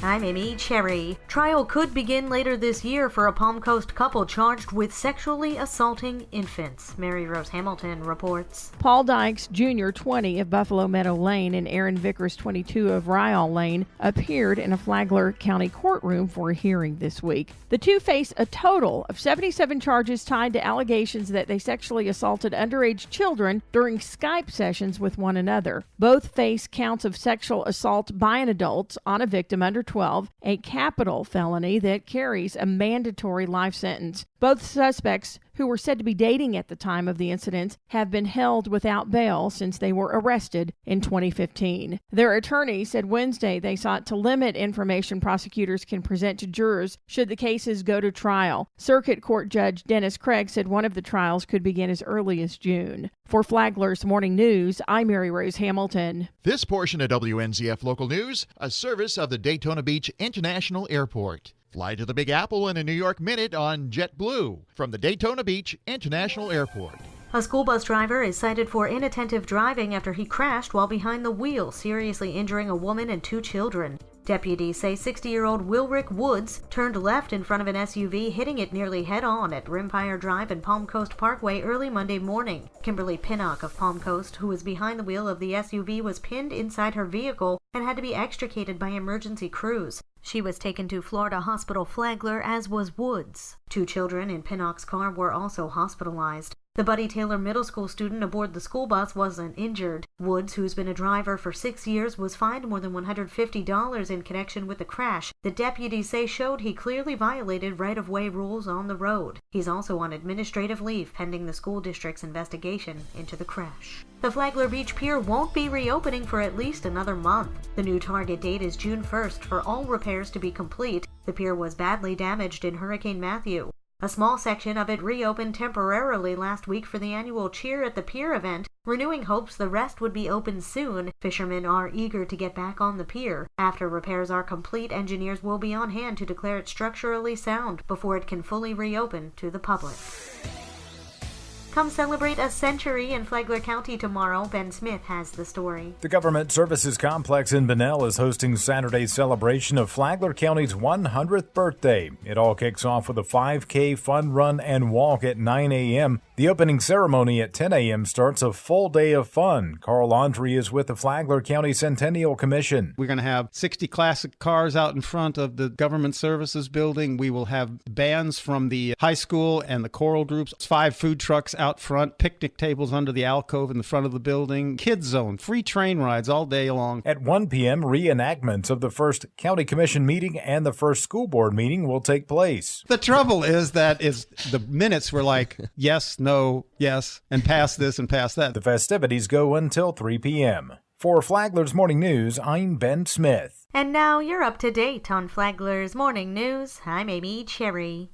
I'm Amy Cherry. Trial could begin later this year for a Palm Coast couple charged with sexually assaulting infants. Mary Rose Hamilton reports. Paul Dykes Jr., 20, of Buffalo Meadow Lane, and Aaron Vickers, 22, of Ryall Lane, appeared in a Flagler County courtroom for a hearing this week. The two face a total of 77 charges tied to allegations that they sexually assaulted underage children during Skype sessions with one another. Both face counts of sexual assault by an adult on a victim under 12, a capital felony that carries a mandatory life sentence. Both suspects, who were said to be dating at the time of the incidents, have been held without bail since they were arrested in 2015. Their attorney said Wednesday they sought to limit information prosecutors can present to jurors should the cases go to trial. Circuit Court Judge Dennis Craig said one of the trials could begin as early as June. For Flagler's Morning News, I'm Mary Rose Hamilton. This portion of WNZF Local News, a service of the Daytona Beach International Airport. Fly to the Big Apple in a New York minute on JetBlue from the Daytona Beach International Airport. A school bus driver is cited for inattentive driving after he crashed while behind the wheel, seriously injuring a woman and 2 children. Deputies say 60-year-old Wilrick Woods turned left in front of an SUV, hitting it nearly head-on at Rimpire Drive and Palm Coast Parkway early Monday morning. Kimberly Pinnock of Palm Coast, who was behind the wheel of the SUV, was pinned inside her vehicle and had to be extricated by emergency crews. She was taken to Florida Hospital Flagler, as was Woods. 2 children in Pinnock's car were also hospitalized. The Buddy Taylor Middle School student aboard the school bus wasn't injured. Woods, who's been a driver for 6 years, was fined more than $150 in connection with the crash that deputies say showed he clearly violated right-of-way rules on the road. He's also on administrative leave pending the school district's investigation into the crash. The Flagler Beach Pier won't be reopening for at least another month. The new target date is June 1st for all repairs to be complete. The pier was badly damaged in Hurricane Matthew. A small section of it reopened temporarily last week for the annual Cheer at the Pier event, renewing hopes the rest would be open soon. Fishermen are eager to get back on the pier. After repairs are complete, engineers will be on hand to declare it structurally sound before it can fully reopen to the public. Come celebrate a century in Flagler County tomorrow. Ben Smith has the story. The Government Services Complex in Bunnell is hosting Saturday's celebration of Flagler County's 100th birthday. It all kicks off with a 5K fun run and walk at 9 a.m. The opening ceremony at 10 a.m. starts a full day of fun. Carl Laundrie is with the Flagler County Centennial Commission. We're going to have 60 classic cars out in front of the Government Services building. We will have bands from the high school and the choral groups, 5 food trucks out front, picnic tables under the alcove in the front of the building, kids zone, free train rides all day long. At 1 p.m., reenactments of the first County Commission meeting and the first school board meeting will take place. The trouble is the minutes were like, yes, no, yes, and pass this and pass that. The festivities go until 3 p.m. For Flagler's Morning News, I'm Ben Smith. And now you're up to date on Flagler's Morning News. I'm Amy Cherry.